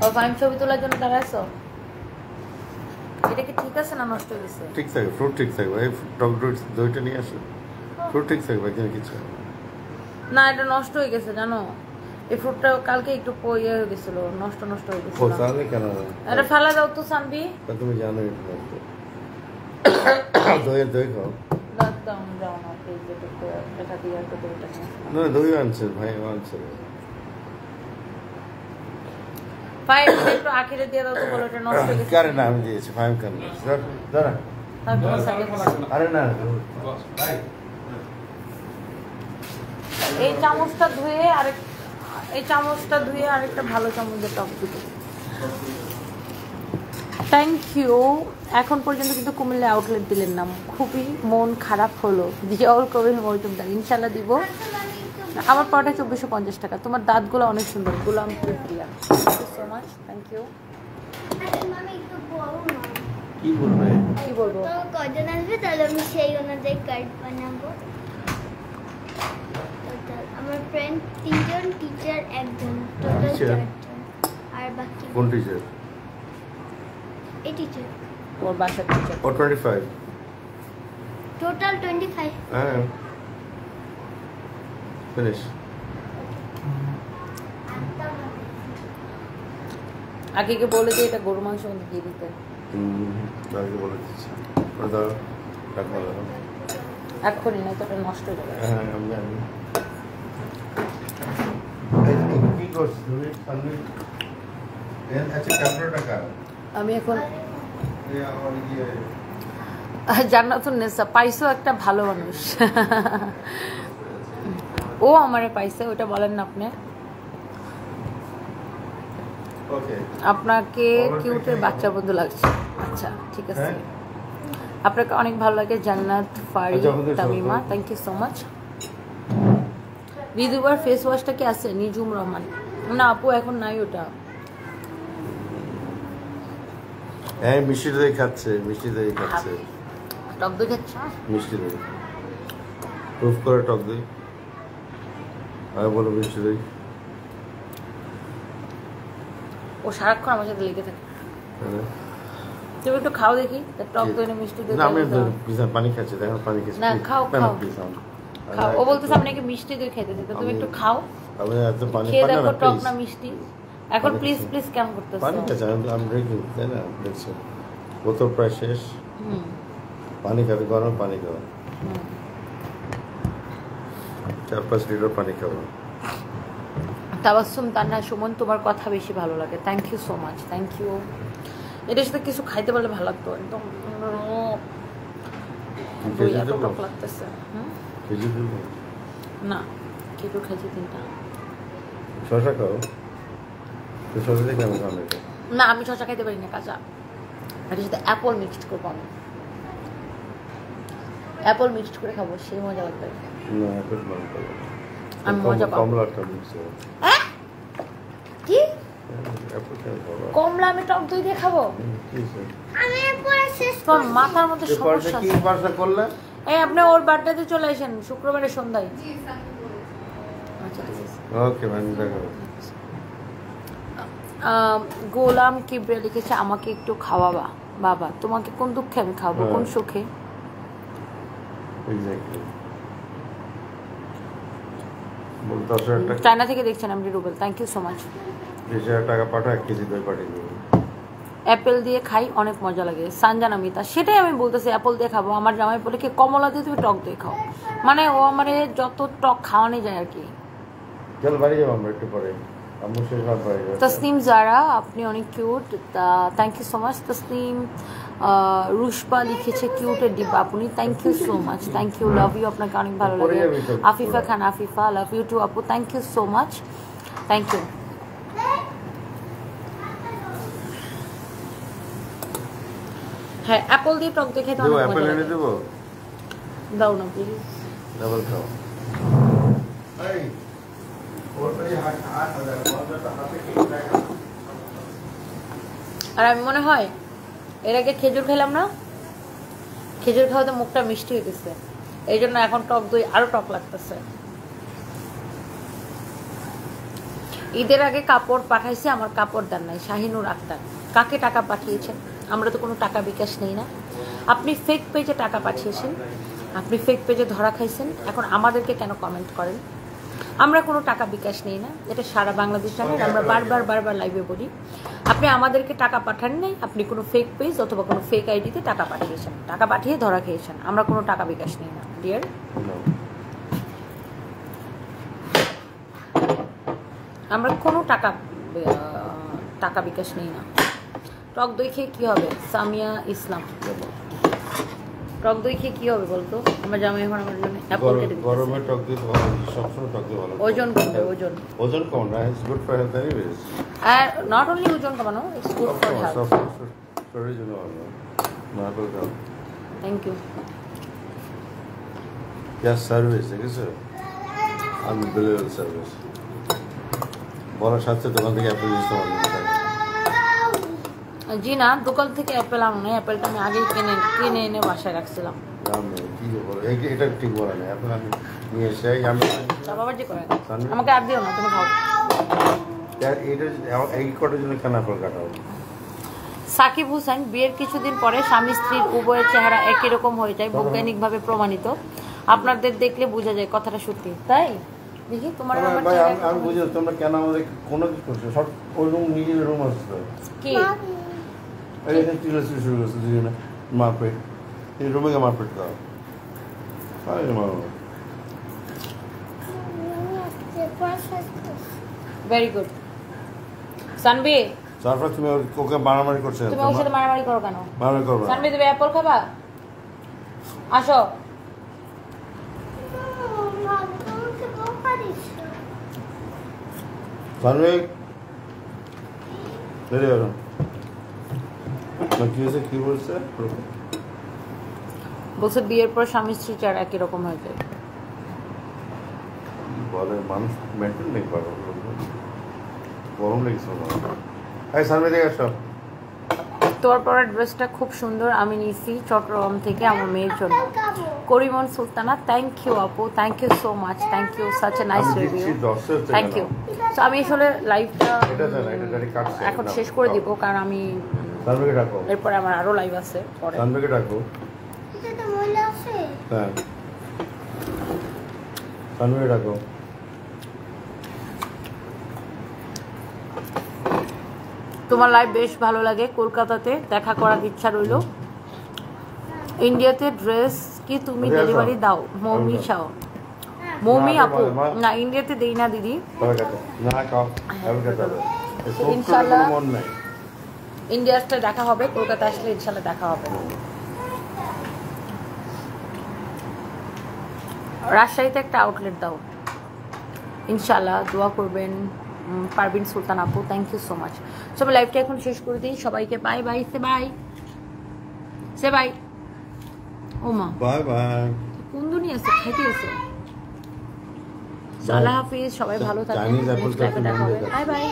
ও fine ছবি তোলার জন্য দাঁড়াইছো? এটা কি ঠিক আছে না নষ্ট হয়ে গেছে? ঠিক থাকে, ফ্রুট ঠিক থাকবে। এই টক দইটা নিয়ে আসো, ফ্রুট ঠিক থাকবে, এখানে কিছু না। এটা নষ্ট হয়ে গেছে জানো, এই ফ্রুটটা কালকে একটু ইয়ে হয়ে গেছিল, নষ্ট হয়ে গেছিল। ও তাহলে কেন এটা ফেলা দাও তো সানবি। তুমি জানো দই খাও না, দই আনছে ভাই, আনছে ফাইন একটু আখিরে দিয়ে দাও তো, বলো এটা নষ্ট হয়ে গেছে। আরে না, আমি দিয়েছি ফাইন কেন দাঁড়া। আরে না, এই চামচটা ধুয়ে আরেকটা ভালো চামচের টক দিতে। Thank you. এখন পর্যন্ত কিন্তু কুমিল্লা আউটলেট দিলেন না, খুবই মন খারাপ হলো। জিয়াউল কবির মজুমদার, ইনশাল্লাহ দিব। আমার পরোটা 2450 টাকা। তোমার দাঁতগুলো অনেক সুন্দর। Golam Priya, thank you so much. Thank you. কি বলবে? কি বলবো? কজন আসবে তাহলে আমি সেই অনুযায়ী কার্ড বানাবো। আমার ফ্রেন্ড 3 জন, টিচার 1 জন, টোটাল 4 জন। আর বাকি কোন টিচার? এই টিচার ওর বাসার টিচার। ও 25, টোটাল 25। হ্যাঁ ফিনিশ। আগে বলে যে এটা গরু মাংস মধ্যে দিয়ে দিতে। আগে বলে দিচ্ছি, ওটা রাখা যাবে এক্ষুনি না, তো এটা নষ্ট হয়ে যাবে। হ্যাঁ আমি জানি। কি করছিস তুমি? আচ্ছা ক্যামেরা টাকা আমি এখন আমার ইয়ে জান্নাতুন নেসা পাইছো একটা ভালো মানুষ। ও আমারে পাইছে, ওটা বলেন না আপনি। আপনাকে কিউটের বাচ্চা বন্ধু লাগছে। আচ্ছা ঠিক আছে, আপনাকে অনেক ভালো লাগে। Jannat Fari Tamima, thank you so much. বিদুবার ফেস ওয়াশটা কি আছে? নিজুম রহমান, না আপু এখন নাই ওটা। হ্যাঁ মিষ্টি দই খাচ্ছে, মিষ্টি দই খাচ্ছে, টক দই খাচ্ছে, মিষ্টি দই প্রুফ করে টক দই। আর বলো মিষ্টি দই। ও সারাক্ষণ আমার সাথে লেগে থাকে। তুমি একটু খাও দেখি, টক দই না মিষ্টি দই? না আমি পানি খাচ্ছি, দেখো পানি খাচ্ছি। না খাও খাও খাও। ও বলতেছে আপনাকে মিষ্টি দই খেতে দিতে, তুমি একটু খাও। আমি এত পানি খেয়ে পানি দেখো না টক না মিষ্টি। এখন প্লিজ প্লিজ কেমন করতেছো? পানি খাচ্ছি আমি ড্রিঙ্কিং, তাই না? দেখছো বোতল প্রায় শেষ। পানি খাবে, গরম পানি খাবো, 4-5 লিটার পানি খাবো। তাবাসসুম তান্না সুমন, তোমার কথা বেশি ভালো লাগে। Thank you so much, thank you. এটার সাথে কিছু খাইতে পারলে ভালো লাগতো, একদম টক লাগতেছে। না খেজুর খাইছি 3টা। শশা খাও, শশা দিয়ে কেমন খাও? না আমি শশা খাইতে পারি না কাঁচা। এটার সাথে অ্যাপল মিক্সড করবো, আমি অ্যাপল মিক্সড করে খাবো, সেই মজা লাগবে। না অ্যাপল ভালো খাবো আমি মজা পাবো। কমলাটা মিক্স হবে। কি অ্যাপল কেন খাবো? কমলা আমি টক দই দিয়ে খাবো? আমি পড়া শেষ তোর মাথার মধ্যে সমস্যা কি আছে। পারসা করলে? এই আপনি ওর বার্থডেতে চলে আসেন শুক্রবারের সন্ধ্যায়। আচ্ছা ঠিক আছে। ওকে ম্যাম, দেখো গোলাম কিবরিয়া লিখেছে, আমাকে একটু খাওয়াবা বাবা। তোমাকে কোন দুঃখে আমি খাবো, কোন সুখে? এক্স্যাক্টলি। বল 10,000 টাকা চায়না থেকে দেখছেন আমি Rubel, thank you so much. 20,000 টাকা পাঠা, 1 কেজি দই পাঠিয়ে দেবো। অ্যাপেল দিয়ে খাই, অনেক মজা লাগে। সানজানা মিতা, সেটাই আমি বলতেছি, অ্যাপেল দিয়ে খাবো। আমার জামাই বলে কি কমলা দিয়ে তুমি টক দিয়ে খাও, মানে ও আমার যত টক খাওয়ানো যায় আর কি। চল বাড়ি যাবো আমরা একটু পরে, আম্মু শেষ ভাত বাড়ি যাবো। তসনিম জারা, আপনি অনেক cute, thank you so much. Tasnim Rushpa লিখেছে কিউটের ডিব্বা আপনি, thank you so much, thank you, love you, আপনাকে অনেক ভালো লাগে। Afifa Khan Afifa, love you too আপু, thank you so much, thank you. হ্যাঁ অ্যাপল দিয়ে টক দিয়ে খেতে অনেক মজা অ্যাপল এনে লাগে। দেবো, দাও না প্লিজ। ডাবল খাও। আর আমি মনে হয় এর আগে খেজুর খেলাম না, খেজুর খাওয়াতে মুখটা মিষ্টি হয়ে গেছে, এই জন্য এখন টক দই আরো টক লাগতেছে। ঈদের আগে কাপড় পাঠাইছে, আমার কাপড় দেন নাই। শাহিনুর আক্তার, কাকে টাকা পাঠিয়েছেন? আমরা তো কোনো টাকা বিকাশ নেই না। আপনি ফেক পেজে টাকা পাঠিয়েছেন, আপনি ফেক পেজে ধরা খাইছেন, এখন আমাদেরকে কেন কমেন্ট করেন? আমরা কোনো টাকা বিকাশ নেই না, এটা সারা বাংলাদেশ জানে। আমরা বারবার লাইভে বলি, আপনি আমাদেরকে টাকা পাঠান নাই, আপনি কোনো ফেক পেজ অথবা কোনো ফেক আইডিতে টাকা পাঠিয়েছেন, টাকা পাঠিয়ে ধরা খেয়েছেন। আমরা কোনো টাকা বিকাশ নেই না ডিয়ার। আমরা কোনো টাকা বিকাশ নেই না। টক দই খেয়ে কী হবে? সামিয়া ইসলাম, টক দই খেয়ে কী হবে বলতো? আমার জামাই এখন আমার জন্য অ্যাপল কেটে দিচ্ছে। গরমে টক দই ভালো, সবসময় টক দই ভালো। ওজন কমবে, ওজন কম না, it's good for health anyways. Are not only ওজন কমানো, ইটস গুড ফর হেলথ। শরীরের জন্য ভালো। না বল দাও। Thank you. क्या সার্ভিস দেখেছো? Unbelievable service. বড় সাথে দোকান থেকে অ্যাপেল নিতে পারবো। জি না, দোকান থেকে অ্যাপেল আনো না, অ্যাপেলটা আমি আগেই কিনে এনে বাসায় রাখছিলাম। কি বলো, এটা ঠিক বলে না। অ্যাপেল আমি নিয়ে এসে আমি বাবা জি করে আমাকে আর দিও না, তুমি খাও। এইটা এই কটার জন্য কেন অ্যাপেল কাটাও? সাকিব হুসাইন, বিয়ের কিছুদিন পরে স্বামী স্ত্রীর উভয়ের চেহারা একই রকম হয়ে যায়, বৈজ্ঞানিকভাবে প্রমাণিত। আপনাদের দেখলে বোঝা যায় কথাটা সত্যি। তাই দেখি তোমার আমি বুঝি তোমরা কেন আমাদের কোনো কিছু করছো, সব ওই রুম নিজের রুম আসতো কি শুরু করছে দুজনে মারপেট। এই রুমে মারপেট দাও। Very good. সানবি, তারপর তুমি ওকে মারামারি করছো। তুমি ওর সাথে মারামারি করো কেন? মারামারি করবে। সানবি, তুমি অ্যাপল খাবা? আসো। সানবি রেডি করো। কি হয়েছে, কি বলছে? বলছে বিয়ের পর স্বামী স্ত্রী চেহারা একই রকম হয়ে যায়। বলে মানুষ মেনটেন নেই পারো। গরম লেগেছে এই সানবি দেখে আসো। তোর পরার ড্রেসটা খুব সুন্দর, আমি নিয়েছি চট্টগ্রাম থেকে আমার মেয়ের জন্য। করিমন সুলতানা, থ্যাংক ইউ আপু, thank you so much, thank you, such a nice review, thank you. তো আমি আসলে লাইভটা এখন শেষ করে দিব, কারণ আমি এরপরে আমার আরো লাইভ আছে পরে। তোমার লাইভ বেশ ভালো লাগে, কলকাতাতে দেখা করার ইচ্ছা রইল। ইন্ডিয়াতে ড্রেস কি তুমি ডেলিভারি দাও? মৌমি চাও? মৌমি আপু না, ইন্ডিয়াতে দেই না দিদি। ইনশাল্লাহ ইন্ডিয়াতে দেখা হবে, কলকাতা আসলে ইনশাল্লাহ দেখা হবে। রাজশাহীতে একটা আউটলেট দাও ইনশাল্লাহ, দোয়া করবেন। পারভিন সুলতান আপু, থ্যাংক ইউ সো মাচ। সবাই লাইভটা এখন শেষ করে দিই, সবাইকে বাই বাই, সে বাই। ওমা বাই বাই। কোন দুনিয়া আছে, খাইতে আছে। আল্লাহ হাফিজ, সবাই ভালো থাকবেন, নেক্সট লাইভে দেখা হবে, বাই বাই।